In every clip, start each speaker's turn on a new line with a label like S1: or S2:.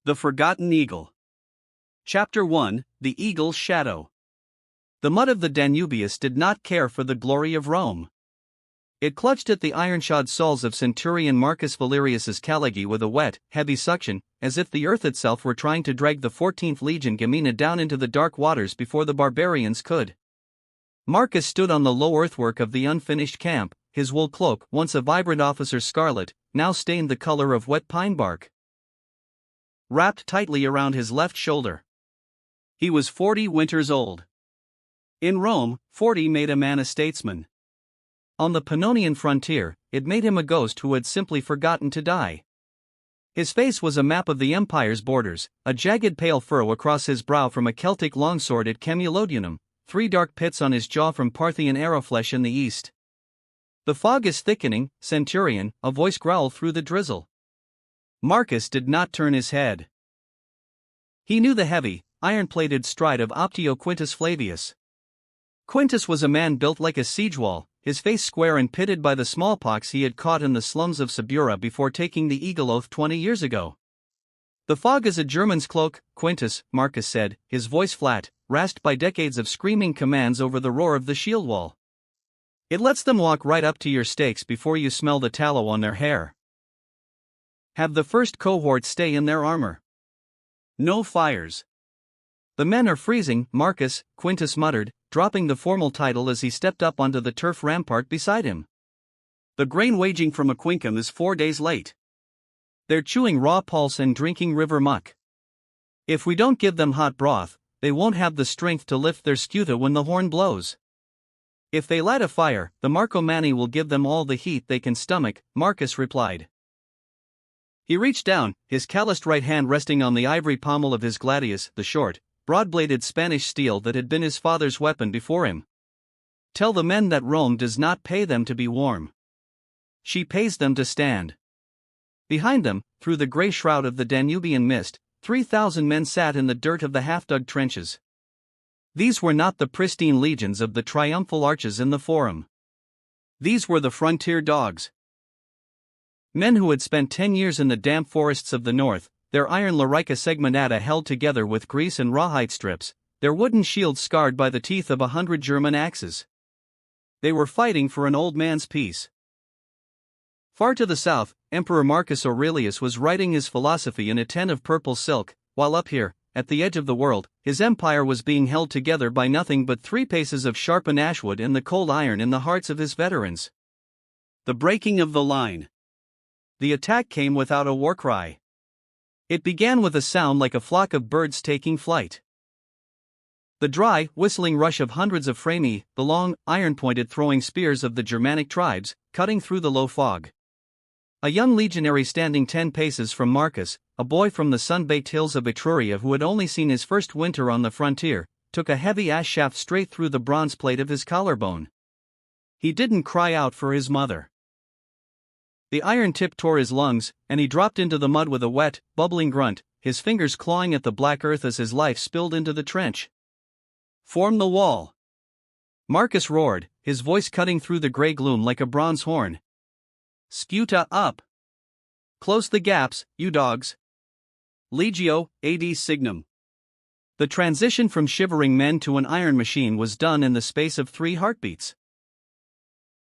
S1: The Forgotten Eagle. Chapter 1: The Eagle's Shadow. The mud of the Danubius did not care for the glory of Rome. It clutched at the iron-shod soles of Centurion Marcus Valerius's caligae with a wet, heavy suction, as if the earth itself were trying to drag the 14th Legion Gemina down into the dark waters before the barbarians could. Marcus stood on the low earthwork of the unfinished camp, his wool cloak, once a vibrant officer's scarlet, now stained the color of wet pine bark, wrapped tightly around his left shoulder. He was 40 winters old. In Rome, 40 made a man a statesman. On the Pannonian frontier, it made him a ghost who had simply forgotten to die. His face was a map of the empire's borders, a jagged pale furrow across his brow from a Celtic longsword at Camulodunum, 3 dark pits on his jaw from Parthian arrowflesh in the east. "The fog is thickening, Centurion," a voice growled through the drizzle. Marcus did not turn his head. He knew the heavy, iron-plated stride of Optio Quintus Flavius. Quintus was a man built like a siege wall, his face square and pitted by the smallpox he had caught in the slums of Subura before taking the eagle oath 20 years ago. "The fog is a German's cloak, Quintus," Marcus said, his voice flat, rasped by decades of screaming commands over the roar of the shield wall. "It lets them walk right up to your stakes before you smell the tallow on their hair. Have the first cohort stay in their armor. No fires." "The men are freezing, Marcus," Quintus muttered, dropping the formal title as he stepped up onto the turf rampart beside him. "The grain waging from Aquincum is 4 days late. They're chewing raw pulse and drinking river muck. If we don't give them hot broth, they won't have the strength to lift their scuta when the horn blows. If they light a fire, the Marcomanni will give them all the heat they can stomach," Marcus replied. He reached down, his calloused right hand resting on the ivory pommel of his gladius, the short, broad-bladed Spanish steel that had been his father's weapon before him. "Tell the men that Rome does not pay them to be warm. She pays them to stand." Behind them, through the grey shroud of the Danubian mist, 3,000 men sat in the dirt of the half-dug trenches. These were not the pristine legions of the triumphal arches in the Forum. These were the frontier dogs. Men who had spent 10 years in the damp forests of the north, their iron larica segmentata held together with grease and rawhide strips, their wooden shields scarred by the teeth of 100 German axes. They were fighting for an old man's peace. Far to the south, Emperor Marcus Aurelius was writing his philosophy in a tent of purple silk, while up here, at the edge of the world, his empire was being held together by nothing but 3 paces of sharpened ashwood and the cold iron in the hearts of his veterans. The breaking of the line. The attack came without a war cry. It began with a sound like a flock of birds taking flight. The dry, whistling rush of hundreds of frami, the long, iron-pointed throwing spears of the Germanic tribes, cutting through the low fog. A young legionary standing 10 paces from Marcus, a boy from the sun-baked hills of Etruria who had only seen his first winter on the frontier, took a heavy ash shaft straight through the bronze plate of his collarbone. He didn't cry out for his mother. The iron tip tore his lungs, and he dropped into the mud with a wet, bubbling grunt, his fingers clawing at the black earth as his life spilled into the trench. "Form the wall!" Marcus roared, his voice cutting through the grey gloom like a bronze horn. "Sputa up! Close the gaps, you dogs! Legio, ad signum!" The transition from shivering men to an iron machine was done in the space of 3 heartbeats.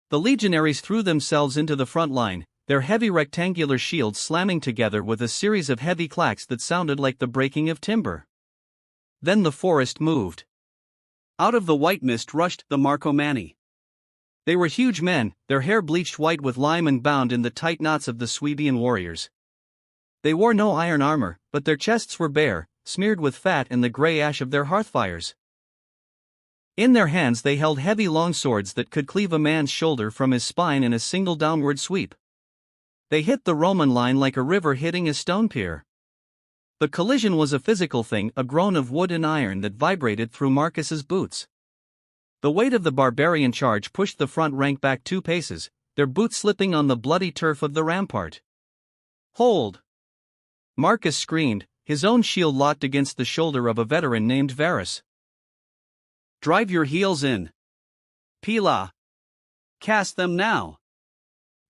S1: The legionaries threw themselves into the front line, their heavy rectangular shields slamming together with a series of heavy clacks that sounded like the breaking of timber. Then the forest moved. Out of the white mist rushed the Marcomanni. They were huge men, their hair bleached white with lime and bound in the tight knots of the Suebian warriors. They wore no iron armor, but their chests were bare, smeared with fat and the grey ash of their hearthfires. In their hands they held heavy long swords that could cleave a man's shoulder from his spine in a single downward sweep. They hit the Roman line like a river hitting a stone pier. The collision was a physical thing, a groan of wood and iron that vibrated through Marcus's boots. The weight of the barbarian charge pushed the front rank back 2 paces, their boots slipping on the bloody turf of the rampart. "Hold!" Marcus screamed, his own shield locked against the shoulder of a veteran named Varus. "Drive your heels in. Pila! Cast them now!"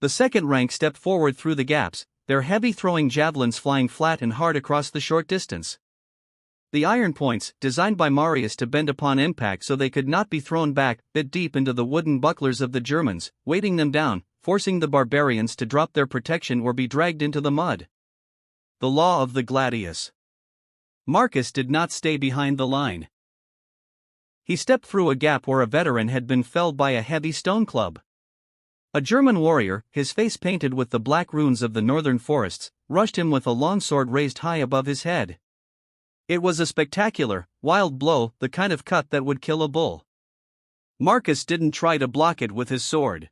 S1: The second rank stepped forward through the gaps, their heavy throwing javelins flying flat and hard across the short distance. The iron points, designed by Marius to bend upon impact so they could not be thrown back, bit deep into the wooden bucklers of the Germans, weighting them down, forcing the barbarians to drop their protection or be dragged into the mud. The law of the gladius. Marcus did not stay behind the line. He stepped through a gap where a veteran had been felled by a heavy stone club. A German warrior, his face painted with the black runes of the northern forests, rushed him with a long sword raised high above his head. It was a spectacular, wild blow, the kind of cut that would kill a bull. Marcus didn't try to block it with his sword.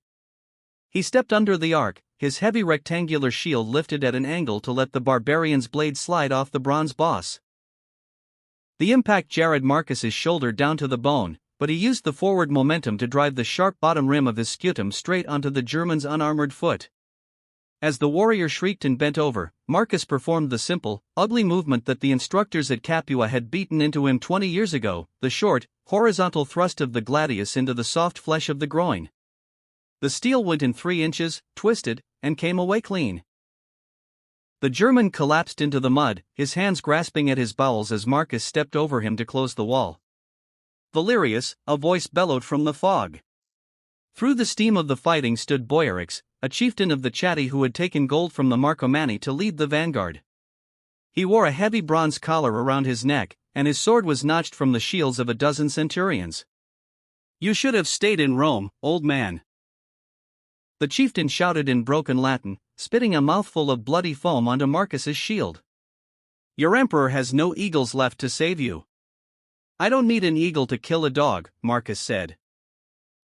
S1: He stepped under the arc, his heavy rectangular shield lifted at an angle to let the barbarian's blade slide off the bronze boss. The impact jarred Marcus's shoulder down to the bone, but he used the forward momentum to drive the sharp bottom rim of his scutum straight onto the German's unarmored foot. As the warrior shrieked and bent over, Marcus performed the simple, ugly movement that the instructors at Capua had beaten into him 20 years ago, the short, horizontal thrust of the gladius into the soft flesh of the groin. The steel went in 3 inches, twisted, and came away clean. The German collapsed into the mud, his hands grasping at his bowels as Marcus stepped over him to close the wall. Valerius, a voice bellowed from the fog. Through the steam of the fighting stood Boiarix, a chieftain of the Chatti who had taken gold from the Marcomanni to lead the vanguard. He wore a heavy bronze collar around his neck, and his sword was notched from the shields of a dozen centurions. "You should have stayed in Rome, old man," the chieftain shouted in broken Latin, spitting a mouthful of bloody foam onto Marcus's shield. "Your emperor has no eagles left to save you." "I don't need an eagle to kill a dog," Marcus said.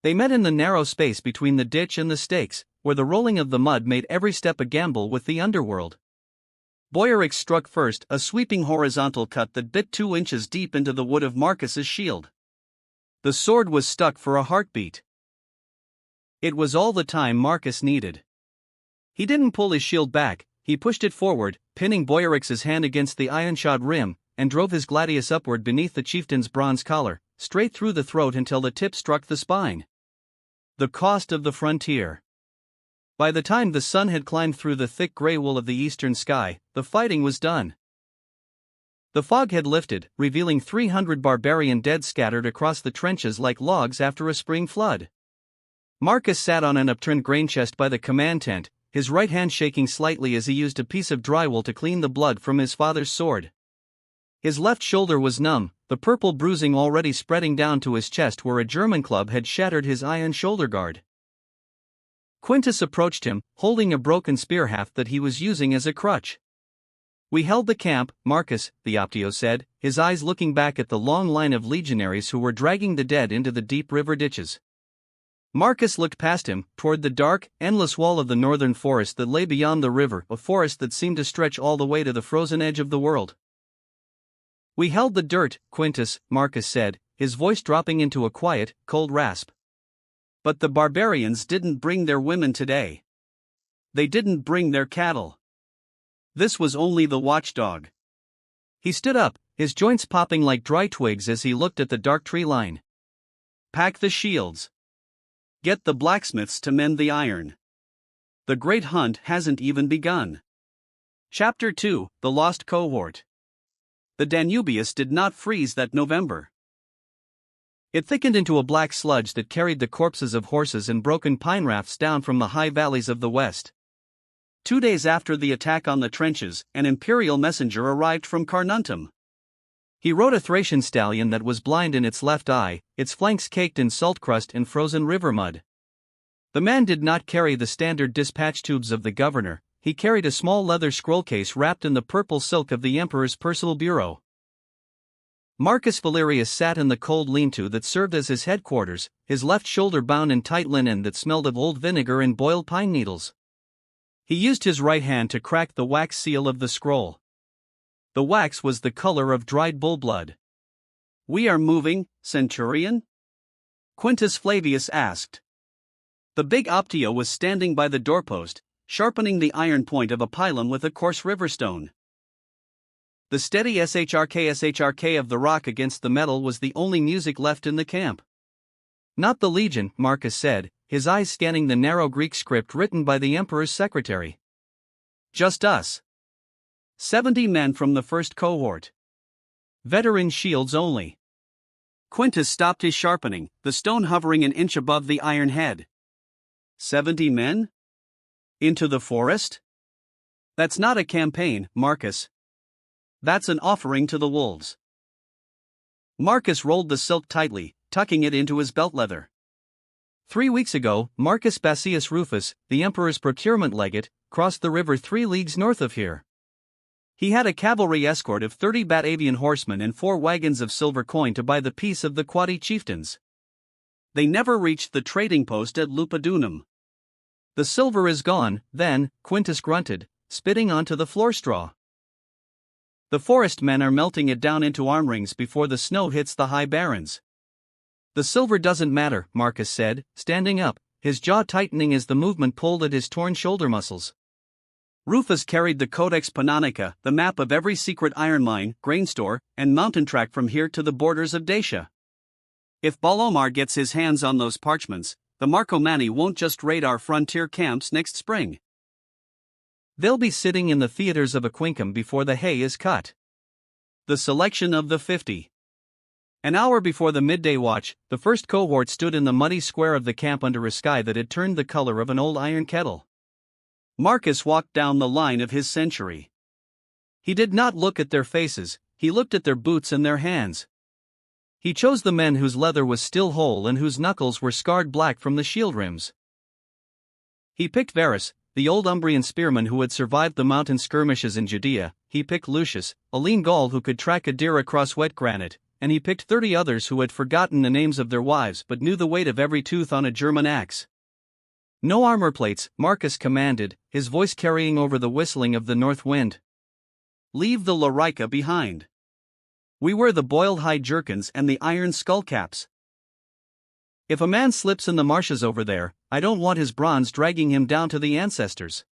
S1: They met in the narrow space between the ditch and the stakes, where the rolling of the mud made every step a gamble with the underworld. Boiarix struck first, a sweeping horizontal cut that bit 2 inches deep into the wood of Marcus's shield. The sword was stuck for a heartbeat. It was all the time Marcus needed. He didn't pull his shield back, he pushed it forward, pinning Boiarix's hand against the iron-shod rim, and drove his gladius upward beneath the chieftain's bronze collar, straight through the throat until the tip struck the spine. The cost of the frontier. By the time the sun had climbed through the thick gray wool of the eastern sky, the fighting was done. The fog had lifted, revealing 300 barbarian dead scattered across the trenches like logs after a spring flood. Marcus sat on an upturned grain chest by the command tent, his right hand shaking slightly as he used a piece of drywall to clean the blood from his father's sword. His left shoulder was numb, the purple bruising already spreading down to his chest where a German club had shattered his iron shoulder guard. Quintus approached him, holding a broken spear haft that he was using as a crutch. "We held the camp, Marcus," the Optio said, his eyes looking back at the long line of legionaries who were dragging the dead into the deep river ditches. Marcus looked past him, toward the dark, endless wall of the northern forest that lay beyond the river, a forest that seemed to stretch all the way to the frozen edge of the world. "We held the dirt, Quintus," Marcus said, his voice dropping into a quiet, cold rasp. "But the barbarians didn't bring their women today. They didn't bring their cattle. This was only the watchdog." He stood up, his joints popping like dry twigs as he looked at the dark tree line. "Pack the shields. Get the blacksmiths to mend the iron. The great hunt hasn't even begun." Chapter 2, The Lost Cohort. The Danubius did not freeze that November. It thickened into a black sludge that carried the corpses of horses and broken pine rafts down from the high valleys of the west. 2 days after the attack on the trenches, an imperial messenger arrived from Carnuntum. He rode a Thracian stallion that was blind in its left eye, its flanks caked in salt crust and frozen river mud. The man did not carry the standard dispatch tubes of the governor, he carried a small leather scroll case wrapped in the purple silk of the emperor's personal bureau. Marcus Valerius sat in the cold lean-to that served as his headquarters, his left shoulder bound in tight linen that smelled of old vinegar and boiled pine needles. He used his right hand to crack the wax seal of the scroll. The wax was the color of dried bull blood. "We are moving, Centurion?" Quintus Flavius asked. The big Optio was standing by the doorpost, sharpening the iron point of a pylon with a coarse river stone. The steady shrk of the rock against the metal was the only music left in the camp. "Not the Legion," Marcus said, his eyes scanning the narrow Greek script written by the emperor's secretary. Just us. 70 men from the first cohort. Veteran shields only. Quintus stopped his sharpening, the stone hovering an inch above the iron head. 70 men? Into the forest? That's not a campaign, Marcus. That's an offering to the wolves. Marcus rolled the silk tightly, tucking it into his belt leather. 3 weeks ago, Marcus Bassius Rufus, the emperor's procurement legate, crossed the river 3 leagues north of here. He had a cavalry escort of 30 Batavian horsemen and 4 wagons of silver coin to buy the peace of the Quadi chieftains. They never reached the trading post at Lupadunum. The silver is gone, then, Quintus grunted, spitting onto the floor straw. The forest men are melting it down into arm rings before the snow hits the high barrens. The silver doesn't matter, Marcus said, standing up, his jaw tightening as the movement pulled at his torn shoulder muscles. Rufus carried the Codex Pannonica, the map of every secret iron mine, grain store, and mountain track from here to the borders of Dacia. If Ballomar gets his hands on those parchments, the Marcomanni won't just raid our frontier camps next spring. They'll be sitting in the theaters of Aquincum before the hay is cut. The selection of the 50. An hour before the midday watch, the first cohort stood in the muddy square of the camp under a sky that had turned the color of an old iron kettle. Marcus walked down the line of his century. He did not look at their faces, he looked at their boots and their hands. He chose the men whose leather was still whole and whose knuckles were scarred black from the shield rims. He picked Varus, the old Umbrian spearman who had survived the mountain skirmishes in Judea. He picked Lucius, a lean Gaul who could track a deer across wet granite, and he picked 30 others who had forgotten the names of their wives but knew the weight of every tooth on a German axe. No armor plates, Marcus commanded, his voice carrying over the whistling of the north wind. Leave the lorica behind. We wear the boiled hide jerkins and the iron skullcaps. If a man slips in the marshes over there, I don't want his bronze dragging him down to the ancestors.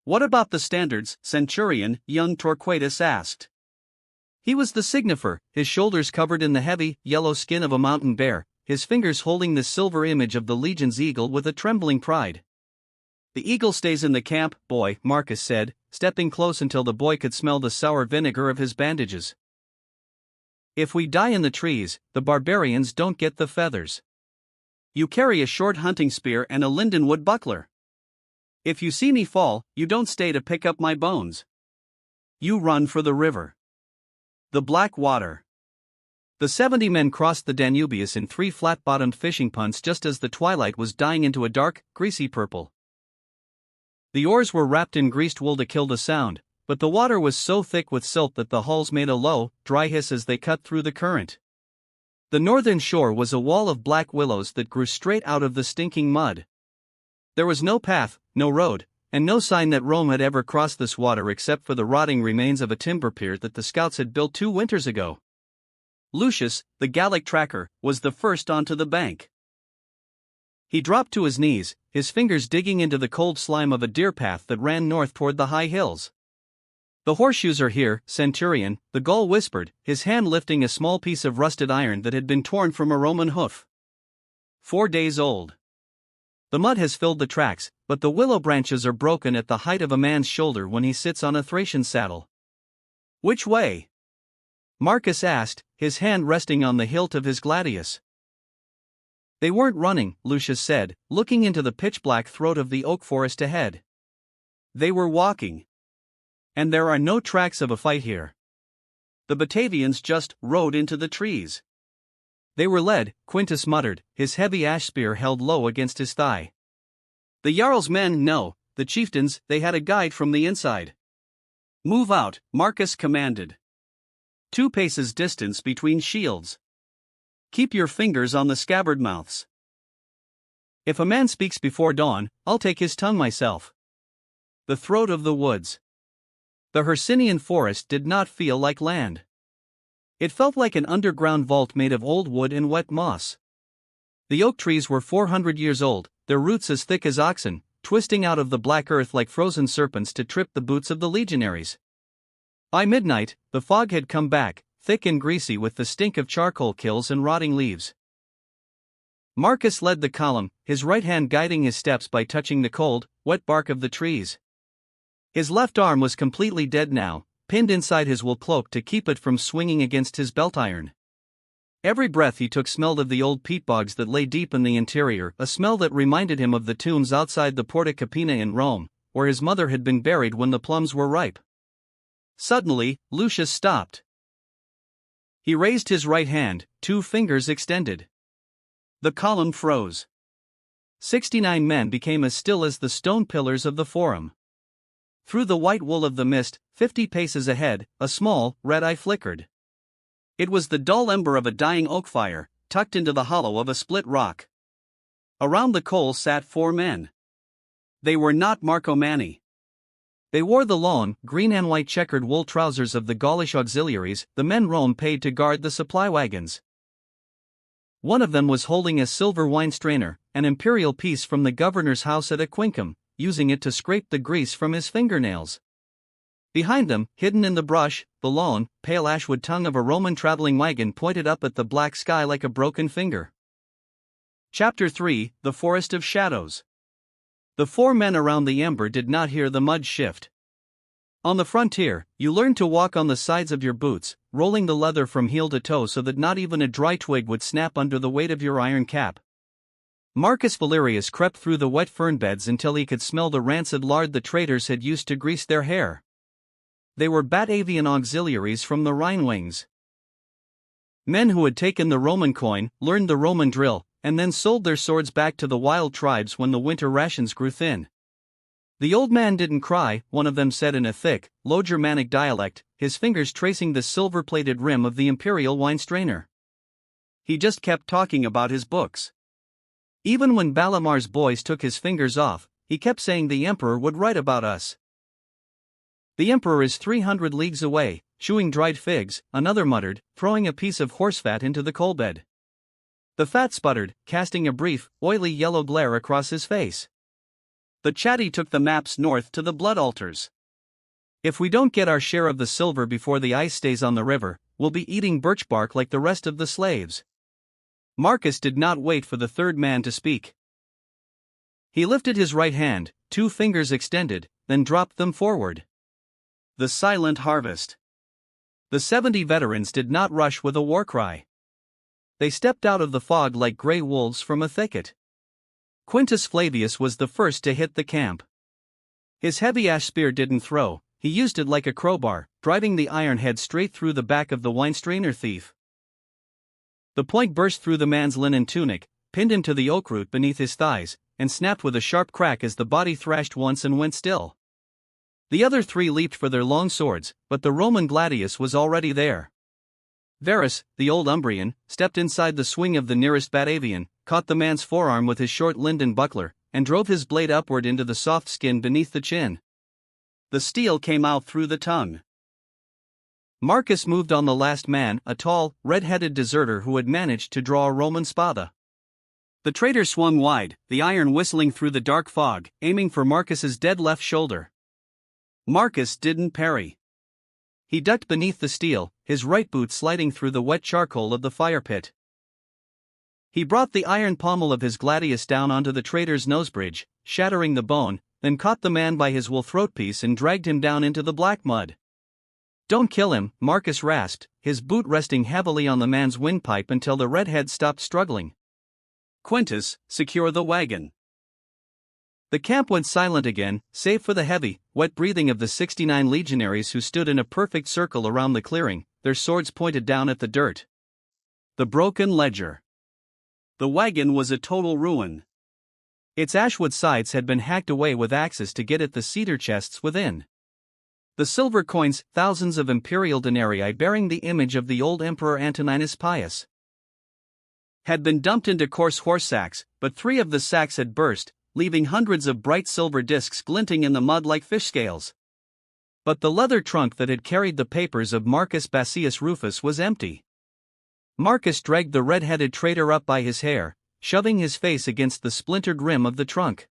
S1: What about the standards, Centurion? Young Torquatus asked. He was the signifer, his shoulders covered in the heavy, yellow skin of a mountain bear, his fingers holding the silver image of the legion's eagle with a trembling pride. The eagle stays in the camp, boy, Marcus said, stepping close until the boy could smell the sour vinegar of his bandages. If we die in the trees, the barbarians don't get the feathers. You carry a short hunting spear and a lindenwood buckler. If you see me fall, you don't stay to pick up my bones. You run for the river. The black water. The 70 men crossed the Danubius in 3 flat-bottomed fishing punts just as the twilight was dying into a dark, greasy purple. The oars were wrapped in greased wool to kill the sound, but the water was so thick with silt that the hulls made a low, dry hiss as they cut through the current. The northern shore was a wall of black willows that grew straight out of the stinking mud. There was no path, no road, and no sign that Rome had ever crossed this water except for the rotting remains of a timber pier that the scouts had built 2 winters ago. Lucius, the Gallic tracker, was the first onto the bank. He dropped to his knees, his fingers digging into the cold slime of a deer path that ran north toward the high hills. The horseshoes are here, Centurion, the Gaul whispered, his hand lifting a small piece of rusted iron that had been torn from a Roman hoof. 4 days old. The mud has filled the tracks, but the willow branches are broken at the height of a man's shoulder when he sits on a Thracian saddle. Which way? Marcus asked, his hand resting on the hilt of his gladius. They weren't running, Lucius said, looking into the pitch-black throat of the oak forest ahead. They were walking. And there are no tracks of a fight here. The Batavians just rode into the trees. They were led, Quintus muttered, his heavy ash spear held low against his thigh. The Jarl's men, no, the chieftains, they had a guide from the inside. Move out, Marcus commanded. 2 paces distance between shields. Keep your fingers on the scabbard mouths. If a man speaks before dawn, I'll take his tongue myself. The throat of the woods. The Hercynian forest did not feel like land. It felt like an underground vault made of old wood and wet moss. The oak trees were 400 years old, their roots as thick as oxen, twisting out of the black earth like frozen serpents to trip the boots of the legionaries. By midnight, the fog had come back, thick and greasy with the stink of charcoal kilns and rotting leaves. Marcus led the column, his right hand guiding his steps by touching the cold, wet bark of the trees. His left arm was completely dead now, pinned inside his wool cloak to keep it from swinging against his belt iron. Every breath he took smelled of the old peat bogs that lay deep in the interior, a smell that reminded him of the tombs outside the Porta Capena in Rome, where his mother had been buried when the plums were ripe. Suddenly, Lucius stopped. He raised his right hand, 2 fingers extended. The column froze. 69 men became as still as the stone pillars of the Forum. Through the white wool of the mist, 50 paces ahead, a small, red eye flickered. It was the dull ember of a dying oak fire, tucked into the hollow of a split rock. Around the coal sat 4 men. They were not Marcomanni. They wore the long, green and white checkered wool trousers of the Gaulish auxiliaries, the men Rome paid to guard the supply wagons. One of them was holding a silver wine strainer, an imperial piece from the governor's house at Aquincum, using it to scrape the grease from his fingernails. Behind them, hidden in the brush, the long, pale ashwood tongue of a Roman traveling wagon pointed up at the black sky like a broken finger. Chapter 3: The Forest of Shadows. The 4 men around the ember did not hear the mud shift. On the frontier, you learn to walk on the sides of your boots, rolling the leather from heel to toe so that not even a dry twig would snap under the weight of your iron cap. Marcus Valerius crept through the wet fern beds until he could smell the rancid lard the traders had used to grease their hair. They were Batavian auxiliaries from the Rhine wings. Men who had taken the Roman coin, learned the Roman drill, and then sold their swords back to the wild tribes when the winter rations grew thin. The old man didn't cry, one of them said in a thick, low Germanic dialect, his fingers tracing the silver-plated rim of the imperial wine strainer. He just kept talking about his books. Even when Ballomar's boys took his fingers off, he kept saying the emperor would write about us. The emperor is 300 leagues away, chewing dried figs, another muttered, throwing a piece of horsefat into the coalbed. The fat sputtered, casting a brief, oily yellow glare across his face. The chatty took the maps north to the blood altars. If we don't get our share of the silver before the ice stays on the river, we'll be eating birch bark like the rest of the slaves. Marcus did not wait for the third man to speak. He lifted his right hand, 2 fingers extended, then dropped them forward. The silent harvest. The 70 veterans did not rush with a war cry. They stepped out of the fog like gray wolves from a thicket. Quintus Flavius was the first to hit the camp. His heavy ash spear didn't throw, he used it like a crowbar, driving the iron head straight through the back of the wine strainer thief. The point burst through the man's linen tunic, pinned him to the oak root beneath his thighs, and snapped with a sharp crack as the body thrashed once and went still. The other 3 leaped for their long swords, but the Roman gladius was already there. Verus, the old Umbrian, stepped inside the swing of the nearest Batavian, caught the man's forearm with his short linden buckler, and drove his blade upward into the soft skin beneath the chin. The steel came out through the tongue. Marcus moved on the last man, a tall, red-headed deserter who had managed to draw a Roman spada. The traitor swung wide, the iron whistling through the dark fog, aiming for Marcus's dead left shoulder. Marcus didn't parry. He ducked beneath the steel, his right boot sliding through the wet charcoal of the fire pit. He brought the iron pommel of his gladius down onto the traitor's nosebridge, shattering the bone, then caught the man by his wool throatpiece and dragged him down into the black mud. "Don't kill him," Marcus rasped, his boot resting heavily on the man's windpipe until the redhead stopped struggling. "Quintus, secure the wagon." The camp went silent again, save for the heavy, wet breathing of the 69 legionaries who stood in a perfect circle around the clearing, their swords pointed down at the dirt. The broken ledger. The wagon was a total ruin. Its ashwood sides had been hacked away with axes to get at the cedar chests within. The silver coins, thousands of imperial denarii bearing the image of the old Emperor Antoninus Pius, had been dumped into coarse horse sacks, but 3 of the sacks had burst, leaving hundreds of bright silver discs glinting in the mud like fish scales. But the leather trunk that had carried the papers of Marcus Bassius Rufus was empty. Marcus dragged the red-headed traitor up by his hair, shoving his face against the splintered rim of the trunk.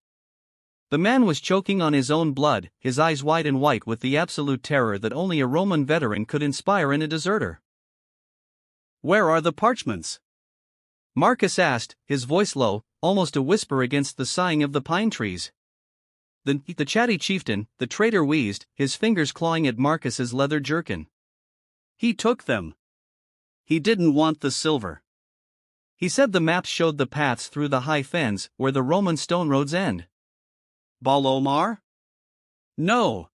S1: The man was choking on his own blood, his eyes wide and white with the absolute terror that only a Roman veteran could inspire in a deserter. "Where are the parchments?" Marcus asked, his voice low, almost a whisper against the sighing of the pine trees. The chatty chieftain, the traitor wheezed, his fingers clawing at Marcus's leather jerkin. He took them. He didn't want the silver. He said the maps showed the paths through the high fens, where the Roman stone roads end. Ballomar? No.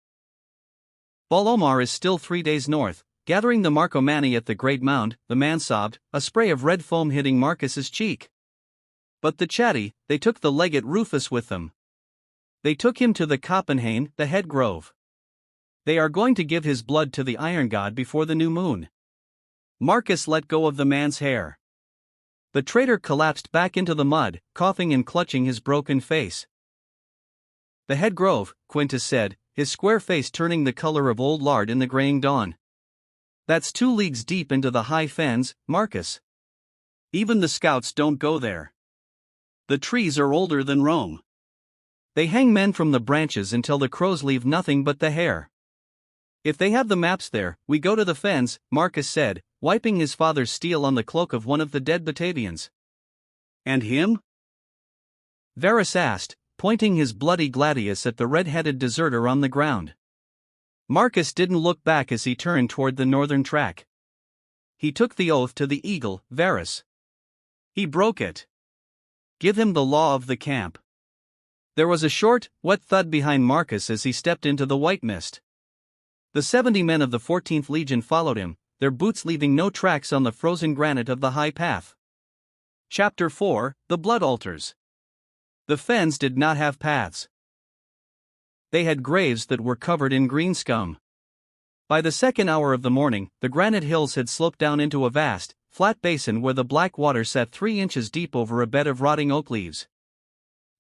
S1: Ballomar is still 3 days north. Gathering the Marcomanni at the Great Mound, the man sobbed, a spray of red foam hitting Marcus's cheek. But the chatty, they took the legate Rufus with them. They took him to the Copenhagen, the head grove. They are going to give his blood to the Iron God before the new moon. Marcus let go of the man's hair. The traitor collapsed back into the mud, coughing and clutching his broken face. The head grove, Quintus said, his square face turning the color of old lard in the graying dawn. That's 2 leagues deep into the high fens, Marcus. Even the scouts don't go there. The trees are older than Rome. They hang men from the branches until the crows leave nothing but the hair. If they have the maps there, we go to the fens, Marcus said, wiping his father's steel on the cloak of one of the dead Batavians. And him? Varus asked, pointing his bloody gladius at the red-headed deserter on the ground. Marcus didn't look back as he turned toward the northern track. He took the oath to the eagle, Varus. He broke it. Give him the law of the camp. There was a short, wet thud behind Marcus as he stepped into the white mist. The 70 men of the 14th Legion followed him, their boots leaving no tracks on the frozen granite of the high path. Chapter 4: The Blood Altars. The fens did not have paths. They had graves that were covered in green scum. By the second hour of the morning, the granite hills had sloped down into a vast, flat basin where the black water sat 3 inches deep over a bed of rotting oak leaves.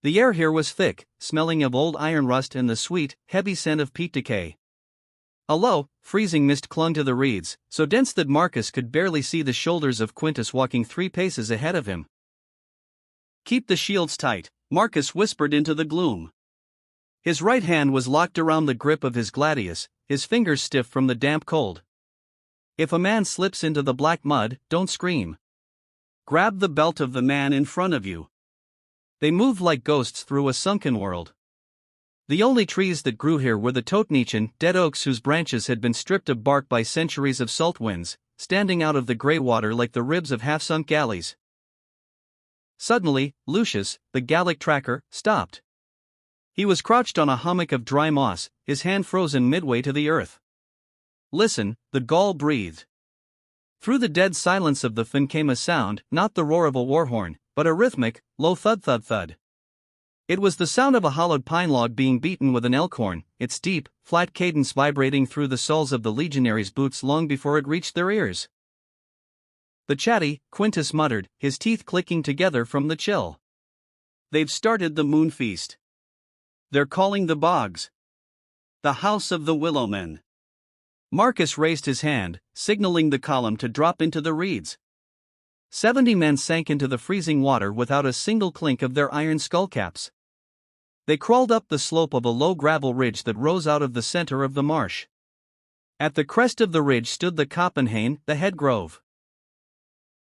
S1: The air here was thick, smelling of old iron rust and the sweet, heavy scent of peat decay. A low, freezing mist clung to the reeds, so dense that Marcus could barely see the shoulders of Quintus walking 3 paces ahead of him. Keep the shields tight, Marcus whispered into the gloom. His right hand was locked around the grip of his gladius, his fingers stiff from the damp cold. If a man slips into the black mud, don't scream. Grab the belt of the man in front of you. They moved like ghosts through a sunken world. The only trees that grew here were the Totnichen, dead oaks whose branches had been stripped of bark by centuries of salt winds, standing out of the grey water like the ribs of half-sunk galleys. Suddenly, Lucius, the Gallic tracker, stopped. He was crouched on a hummock of dry moss, his hand frozen midway to the earth. Listen, the Gaul breathed. Through the dead silence of the fen came a sound, not the roar of a war horn, but a rhythmic, low thud-thud-thud. It was the sound of a hollowed pine log being beaten with an elk horn, its deep, flat cadence vibrating through the soles of the legionaries' boots long before it reached their ears. The chatty, Quintus muttered, his teeth clicking together from the chill. They've started the moon feast. They're calling the bogs the House of the Willowmen. Marcus raised his hand, signaling the column to drop into the reeds. 70 men sank into the freezing water without a single clink of their iron skullcaps. They crawled up the slope of a low gravel ridge that rose out of the center of the marsh. At the crest of the ridge stood the Copenhagen, the head grove.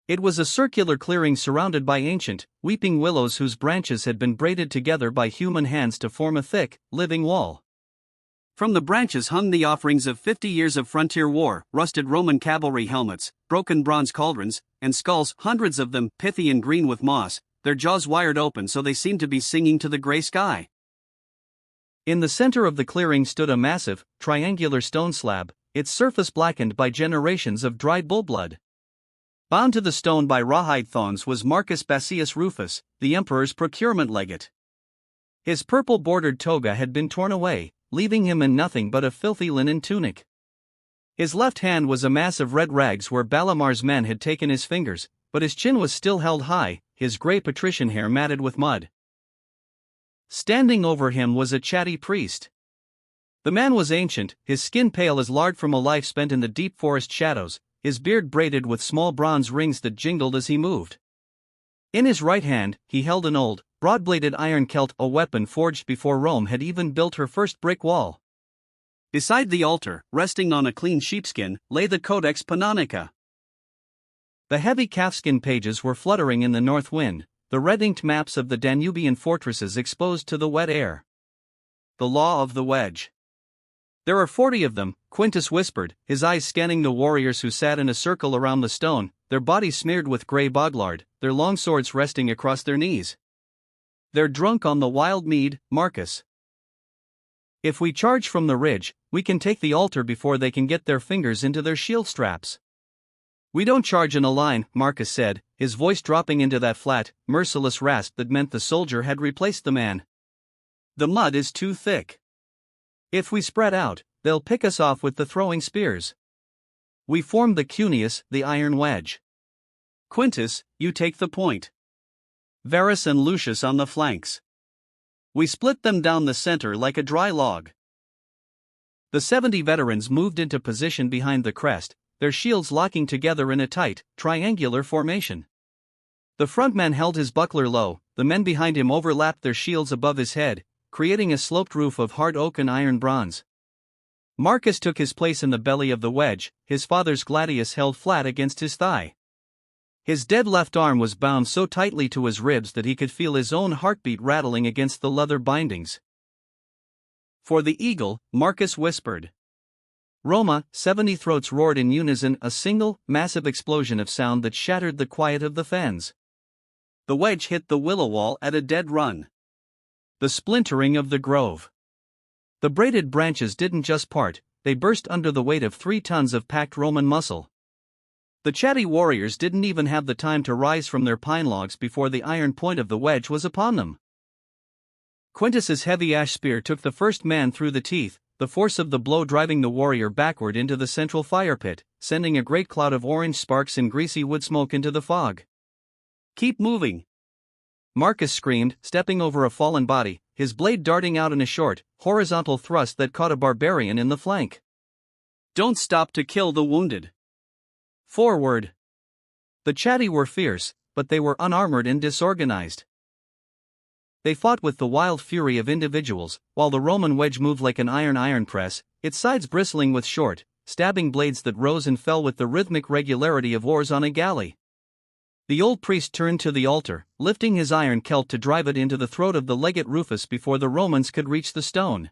S1: It was a circular clearing surrounded by ancient, weeping willows whose branches had been braided together by human hands to form a thick, living wall. From the branches hung the offerings of 50 years of frontier war, rusted Roman cavalry helmets, broken bronze cauldrons, and skulls, hundreds of them, pithy and green with moss, their jaws wired open so they seemed to be singing to the gray sky. In the center of the clearing stood a massive, triangular stone slab, its surface blackened by generations of dried bull blood. Bound to the stone by rawhide thongs was Marcus Bassius Rufus, the emperor's procurement legate. His purple-bordered toga had been torn away, leaving him in nothing but a filthy linen tunic. His left hand was a mass of red rags where Ballomar's men had taken his fingers, but his chin was still held high, his gray patrician hair matted with mud. Standing over him was a chatty priest. The man was ancient, his skin pale as lard from a life spent in the deep forest shadows, his beard braided with small bronze rings that jingled as he moved. In his right hand, he held an old, broad-bladed iron celt, a weapon forged before Rome had even built her first brick wall. Beside the altar, resting on a clean sheepskin, lay the Codex Pannonica. The heavy calfskin pages were fluttering in the north wind, the red-inked maps of the Danubian fortresses exposed to the wet air. the law of the wedge. There are 40 of them, Quintus whispered, his eyes scanning the warriors who sat in a circle around the stone, their bodies smeared with grey boglard, their long swords resting across their knees. They're drunk on the wild mead, Marcus. If we charge from the ridge, we can take the altar before they can get their fingers into their shield straps. We don't charge in a line, Marcus said, his voice dropping into that flat, merciless rasp that meant the soldier had replaced the man. The mud is too thick. If we spread out, they'll pick us off with the throwing spears. We form the cuneus, the iron wedge. Quintus, you take the point. Varus and Lucius on the flanks. We split them down the center like a dry log. The 70 veterans moved into position behind the crest, their shields locking together in a tight, triangular formation. The frontman held his buckler low, the men behind him overlapped their shields above his head, creating a sloped roof of hard oak and iron bronze. Marcus took his place in the belly of the wedge, his father's gladius held flat against his thigh. His dead left arm was bound so tightly to his ribs that he could feel his own heartbeat rattling against the leather bindings. For the eagle, Marcus whispered. Roma, 70 throats roared in unison, a single, massive explosion of sound that shattered the quiet of the fens. The wedge hit the willow wall at a dead run. The splintering of the grove. The braided branches didn't just part, they burst under the weight of 3 tons of packed Roman muscle. The chatty warriors didn't even have the time to rise from their pine logs before the iron point of the wedge was upon them. Quintus's heavy ash spear took the first man through the teeth, the force of the blow driving the warrior backward into the central fire pit, sending a great cloud of orange sparks and greasy wood smoke into the fog. Keep moving! Marcus screamed, stepping over a fallen body, his blade darting out in a short, horizontal thrust that caught a barbarian in the flank. Don't stop to kill the wounded. Forward! The chatty were fierce, but they were unarmored and disorganized. They fought with the wild fury of individuals, while the Roman wedge moved like an iron press, its sides bristling with short, stabbing blades that rose and fell with the rhythmic regularity of oars on a galley. The old priest turned to the altar, lifting his iron celt to drive it into the throat of the legate Rufus before the Romans could reach the stone.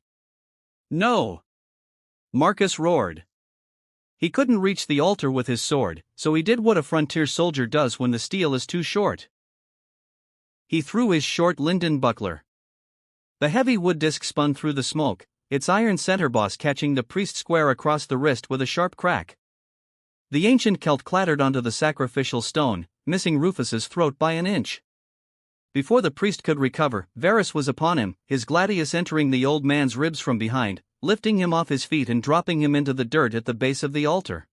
S1: No! Marcus roared. He couldn't reach the altar with his sword, so he did what a frontier soldier does when the steel is too short. He threw his short linden buckler. The heavy wood disc spun through the smoke, its iron center boss catching the priest square across the wrist with a sharp crack. The ancient celt clattered onto the sacrificial stone, missing Rufus's throat by an inch. Before the priest could recover, Varus was upon him, his gladius entering the old man's ribs from behind, lifting him off his feet and dropping him into the dirt at the base of the altar.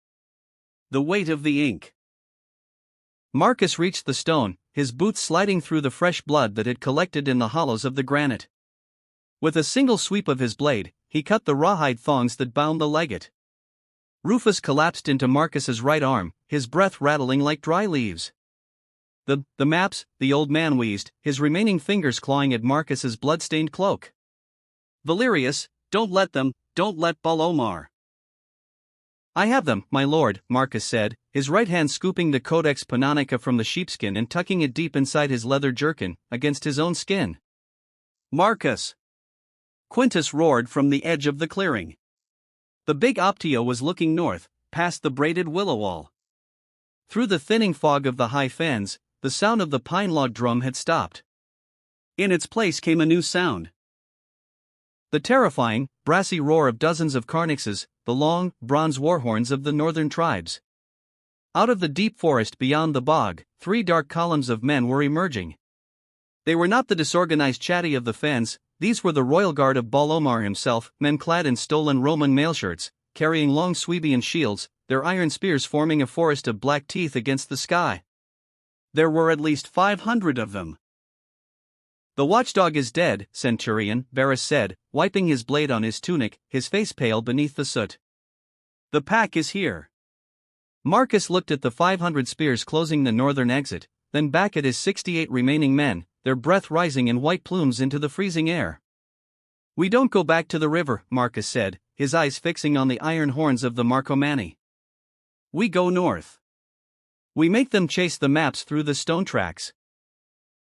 S1: The weight of the ink. Marcus reached the stone, his boots sliding through the fresh blood that had collected in the hollows of the granite. With a single sweep of his blade, he cut the rawhide thongs that bound the legate. Rufus collapsed into Marcus's right arm, his breath rattling like dry leaves. The maps, the old man wheezed, his remaining fingers clawing at Marcus's blood-stained cloak. Valerius, don't let Ballomar. I have them, my lord, Marcus said, his right hand scooping the Codex Pannonica from the sheepskin and tucking it deep inside his leather jerkin, against his own skin. Marcus! Quintus roared from the edge of the clearing. The big Optio was looking north, past the braided willow wall. Through the thinning fog of the high fens, the sound of the pine log drum had stopped. In its place came a new sound. The terrifying, brassy roar of dozens of carnixes, the long, bronze war horns of the northern tribes. Out of the deep forest beyond the bog, 3 dark columns of men were emerging. They were not the disorganized chatty of the fens, these were the royal guard of Ballomar himself, men clad in stolen Roman mailshirts, carrying long Suebian shields, their iron spears forming a forest of black teeth against the sky. There were at least 500 of them. The watchdog is dead, Centurion, Varus said, wiping his blade on his tunic, his face pale beneath the soot. The pack is here. Marcus looked at the 500 spears closing the northern exit, then back at his 68 remaining men, their breath rising in white plumes into the freezing air. We don't go back to the river, Marcus said, his eyes fixing on the iron horns of the Marcomanni. We go north. We make them chase the maps through the stone tracks.